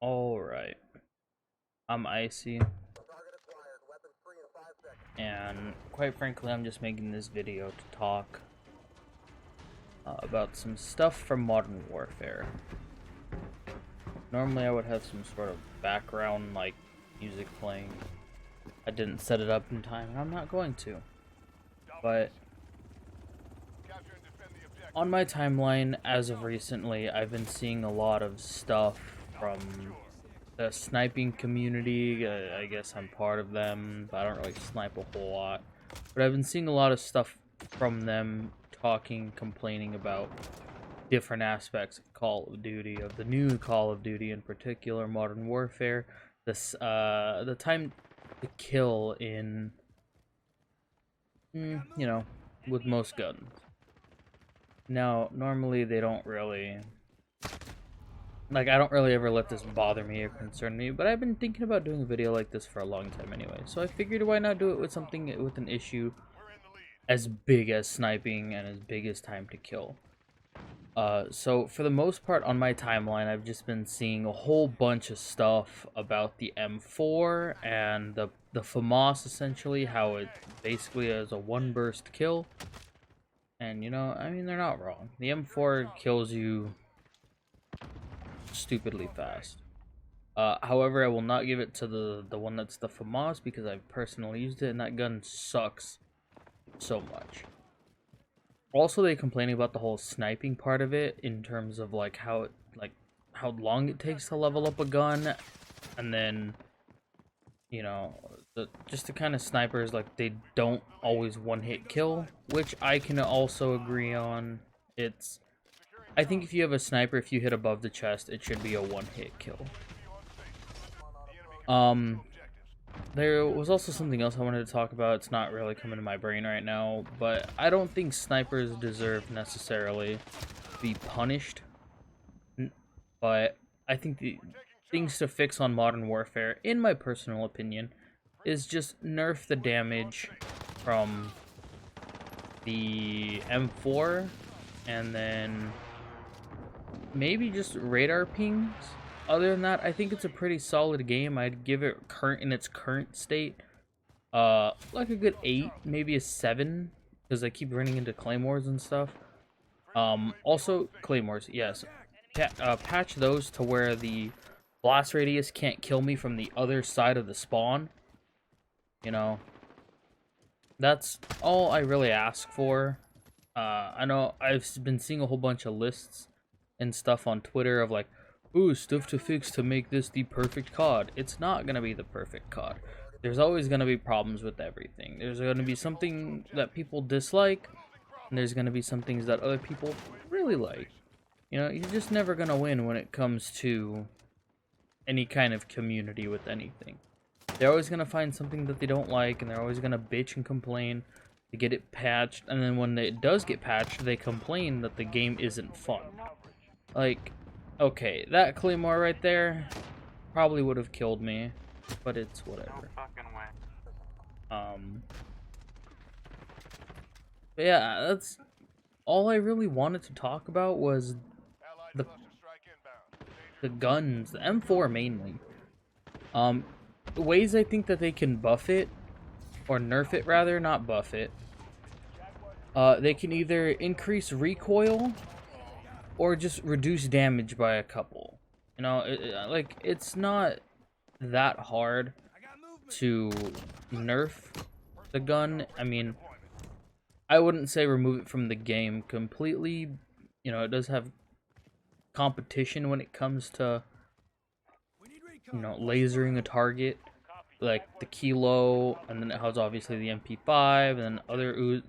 Alright, I'm Icy, and quite frankly, I'm just making this video to talk about some stuff from Modern Warfare. Normally, I would have some sort of background, like, music playing. I didn't set it up in time, and I'm not going to. But on my timeline, as of recently, I've been seeing a lot of stuff from the sniping community. I guess I'm part of them, but I don't really snipe a whole lot. But I've been seeing a lot of stuff from them talking, complaining about different aspects of Call of Duty, of the new Call of Duty in particular, Modern Warfare. The time to kill in, with most guns. Now, normally they don't really like, I don't really ever let this bother me or concern me, but I've been thinking about doing a video like this for a long time anyway, so I figured why not do it with something with an issue as big as sniping and as big as time to kill. So for the most part on my timeline, I've just been seeing a whole bunch of stuff about the M4 and the FAMAS, essentially, how it basically is a one burst kill. And I mean, they're not wrong. The M4 kills you stupidly fast. However, I will not give it to the one that's the FAMAS because I've personally used it and that gun sucks so much. Also, they complaining about the whole sniping part of it in terms of like how long it takes to level up a gun, and then just the kind of snipers, like, they don't always one-hit kill, which I can also agree on. I think if you have a sniper, if you hit above the chest, it should be a one-hit kill. There was also something else I wanted to talk about. It's not really coming to my brain right now, but I don't think snipers deserve necessarily to be punished. But I think the things to fix on Modern Warfare, in my personal opinion, is just nerf the damage from the M4, and then maybe just radar pings. Other than that, I think it's a pretty solid game. I'd give it in its current state, like a good 8, maybe a 7, because I keep running into claymores and stuff. Also claymores, yes. Patch those to where the blast radius can't kill me from the other side of the spawn. That's all I really ask for. I know I've been seeing a whole bunch of lists and stuff on Twitter of like, ooh, stuff to fix to make this the perfect COD. It's not gonna be the perfect COD. There's always gonna be problems with everything. There's gonna be something that people dislike, and there's gonna be some things that other people really like. You're just never gonna win when it comes to any kind of community with anything. They're always gonna find something that they don't like, and they're always gonna bitch and complain to get it patched, and then when it does get patched, they complain that the game isn't fun. Like, okay, that claymore right there probably would have killed me, but it's whatever. But yeah, that's all I really wanted to talk about was the the guns, the M4 mainly. Ways I think that they can buff it, or nerf it rather, not buff it. They can either increase recoil or just reduce damage by a couple. It's not that hard to nerf the gun. I mean, I wouldn't say remove it from the game completely. It does have competition when it comes to, lasering a target, like the Kilo, and then it has obviously the MP5, and then other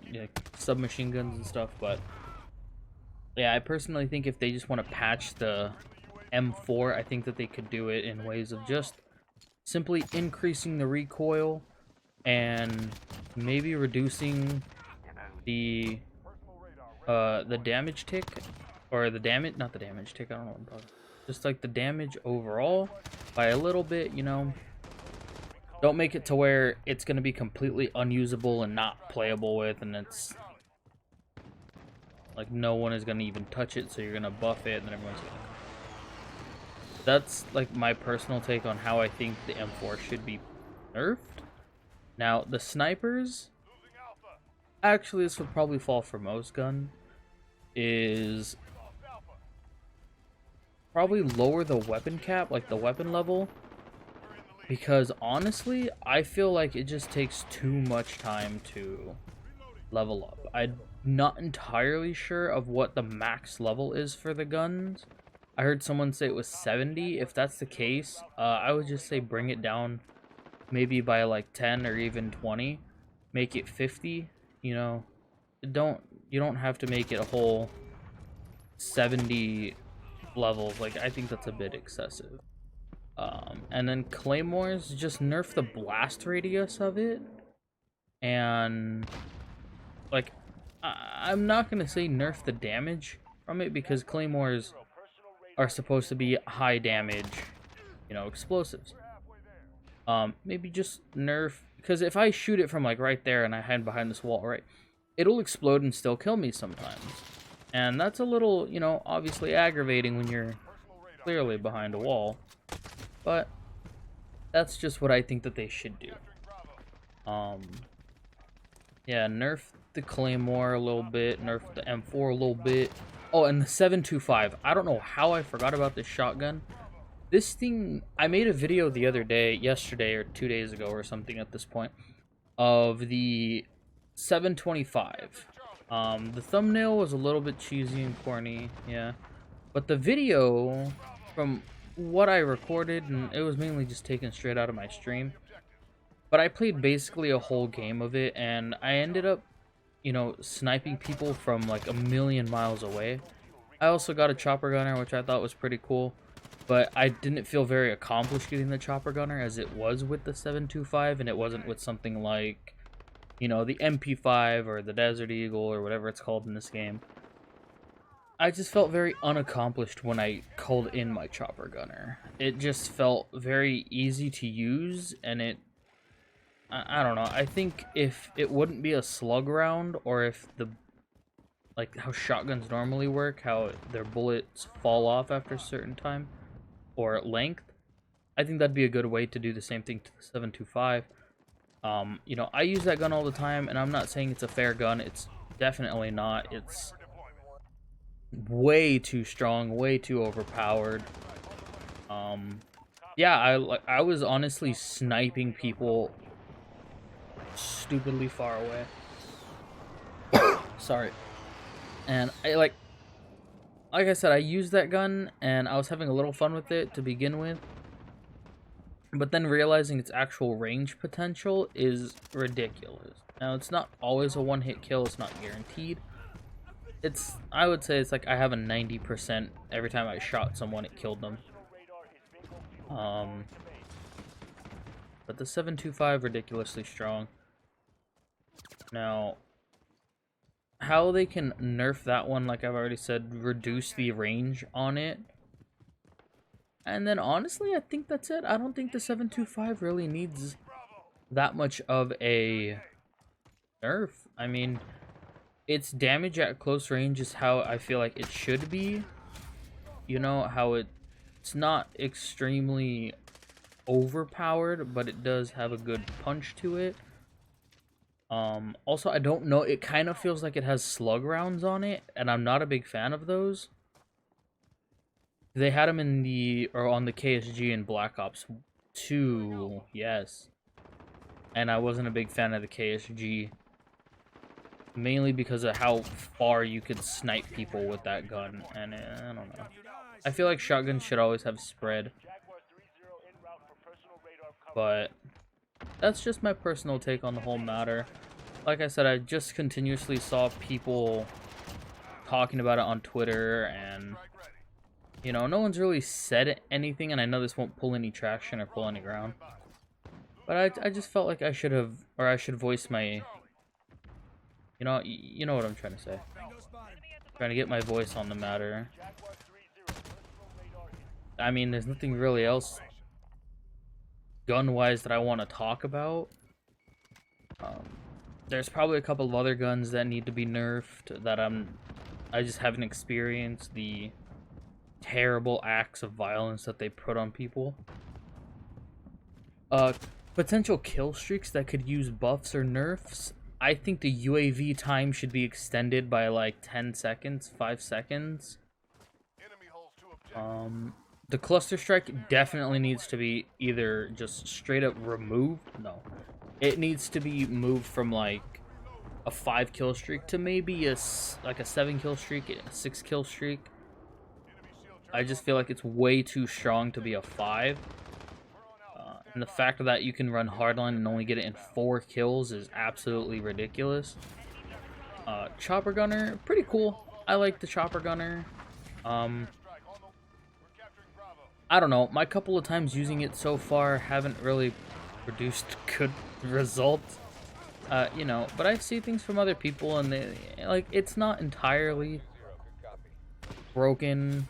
submachine guns and stuff. But yeah, I personally think if they just want to patch the M4, I think that they could do it in ways of just simply increasing the recoil and maybe reducing the damage tick, or the damage, not the damage tick, I don't know what I'm talking about. Just like the damage overall by a little bit, Don't make it to where it's going to be completely unusable and not playable with, and it's like no one is going to even touch it, so you're going to buff it, and then everyone's going that's like my personal take on how I think the M4 should be nerfed. Now, the snipers, actually this would probably fall for most gun, is probably lower the weapon cap, like the weapon level, because honestly, I feel like it just takes too much time to level up. I'm not entirely sure of what the max level is for the guns. I heard someone say it was 70. If that's the case, I would just say bring it down maybe by like 10 or even 20. Make it 50, you know. Don't you don't have to make it a whole 70 levels. Like, I think that's a bit excessive. And then Claymores, just nerf the blast radius of it. And like, I'm not gonna say nerf the damage from it, because Claymores are supposed to be high damage, you know, explosives. Maybe just nerf, because if I shoot it from like right there and I hide behind this wall, right, it'll explode and still kill me sometimes. And that's a little, you know, obviously aggravating when you're clearly behind a wall. But that's just what I think that they should do. Yeah, nerf the Claymore a little bit, nerf the M4 a little bit. Oh, and the 7.25. I don't know how I forgot about this shotgun. This thing, I made a video the other day, yesterday or 2 days ago or something at this point, of the 7.25. The thumbnail was a little bit cheesy and corny, yeah. But the video, from what I recorded, and it was mainly just taken straight out of my stream, but I played basically a whole game of it, and I ended up, you know, sniping people from like a million miles away. I also got a chopper gunner, which I thought was pretty cool, but I didn't feel very accomplished getting the chopper gunner as it was with the 7.25, and it wasn't with something like, you know, the MP5 or the Desert Eagle or whatever it's called in this game. I just felt very unaccomplished when I called in my chopper gunner. It just felt very easy to use, and I don't know. I think if it wouldn't be a slug round, or if the, like how shotguns normally work, how their bullets fall off after a certain time or length, I think that'd be a good way to do the same thing to the 7.25. You know, I use that gun all the time, and I'm not saying it's a fair gun. It's definitely not. It's way too strong, way too overpowered. Yeah, I was honestly sniping people stupidly far away. Sorry. And like I said, I used that gun and I was having a little fun with it to begin with, but then realizing its actual range potential is ridiculous. Now, it's not always a one-hit kill, it's not guaranteed. I would say it's like I have a 90% every time I shot someone, it killed them. But the 7.25, ridiculously strong. Now, how they can nerf that one, like I've already said, reduce the range on it. And then honestly, I think that's it. I don't think the 7.25 really needs that much of a nerf. I mean, its damage at close range is how I feel like it should be. You know, how it's not extremely overpowered, but it does have a good punch to it. Also, I don't know, it kind of feels like it has slug rounds on it, and I'm not a big fan of those. They had them in on the KSG in Black Ops 2, yes. And I wasn't a big fan of the KSG, mainly because of how far you could snipe people with that gun, and I don't know. I feel like shotguns should always have spread. But that's just my personal take on the whole matter. Like I said, I just continuously saw people talking about it on Twitter, and you know, no one's really said anything, and I know this won't pull any traction or pull any ground. But I just felt like I should have, or I should voice my, you know what I'm trying to say. Trying to get my voice on the matter. I mean, there's nothing really else gun-wise that I want to talk about. There's probably a couple of other guns that need to be nerfed that I just haven't experienced. The terrible acts of violence that they put on people. Uh, Potential kill streaks that could use buffs or nerfs. I think the UAV time should be extended by like 10 seconds, 5 seconds. The cluster strike definitely needs to be either just straight up removed. No, it needs to be moved from like a 5 kill streak to maybe like a 7 kill streak, a 6 kill streak. I just feel like it's way too strong to be a 5. And the fact that you can run hardline and only get it in 4 kills is absolutely ridiculous. Chopper gunner, pretty cool. I like the chopper gunner. I don't know. My couple of times using it so far haven't really produced good results. You know, but I see things from other people, and they like it's not entirely broken,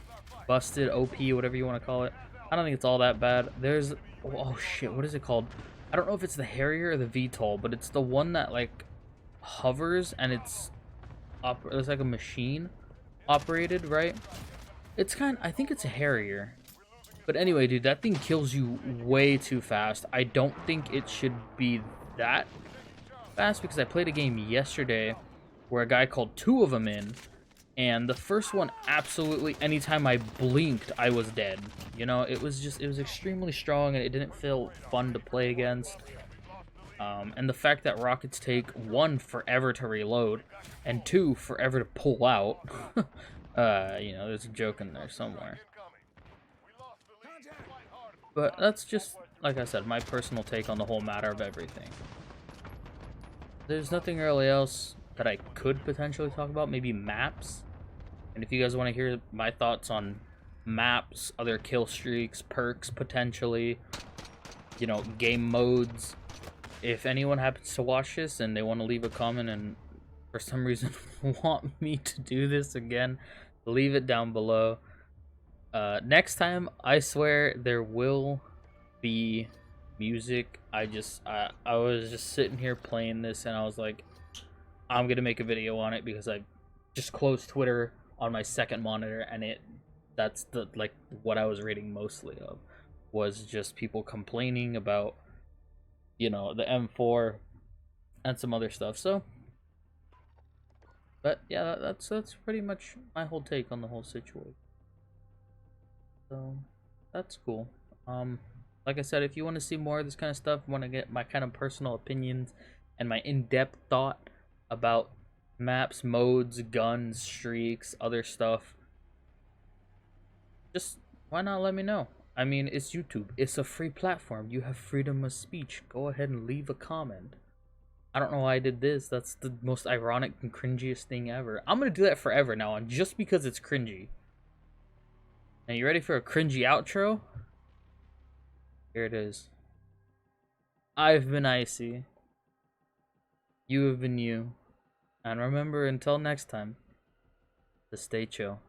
busted, OP, whatever you want to call it. I don't think it's all that bad. There's oh shit, what is it called? I don't know if it's the Harrier or the VTOL, but it's the one that like hovers and it's like a machine operated, right? I think it's a Harrier. But anyway, dude, that thing kills you way too fast. I don't think it should be that fast because I played a game yesterday where a guy called 2 of them in, and the first one absolutely, anytime I blinked, I was dead. You know, it was extremely strong and it didn't feel fun to play against. And the fact that rockets take 1, forever to reload, and 2, forever to pull out. You know, there's a joke in there somewhere. But that's just, like I said, my personal take on the whole matter of everything. There's nothing really else that I could potentially talk about. Maybe maps. And if you guys want to hear my thoughts on maps, other kill streaks, perks potentially, you know, game modes. If anyone happens to watch this and they want to leave a comment and for some reason want me to do this again, leave it down below. Next time, I swear there will be music. I was just sitting here playing this and I was like, I'm gonna make a video on it because I just closed Twitter on my second monitor and that's the like what I was reading mostly of was just people complaining about, you know, the M4 and some other stuff. So but yeah, that's pretty much my whole take on the whole situation. So that's cool. Like I said, if you want to see more of this kind of stuff, want to get my kind of personal opinions and my in-depth thought about maps, modes, guns, streaks, other stuff, just why not let me know? I mean, it's YouTube. It's a free platform. You have freedom of speech. Go ahead and leave a comment. I don't know why I did this. That's the most ironic and cringiest thing ever. I'm gonna do that forever now, and just because it's cringy. Now, you ready for a cringy outro? Here it is. I've been Icy. You have been you. And remember, until next time, to stay chill.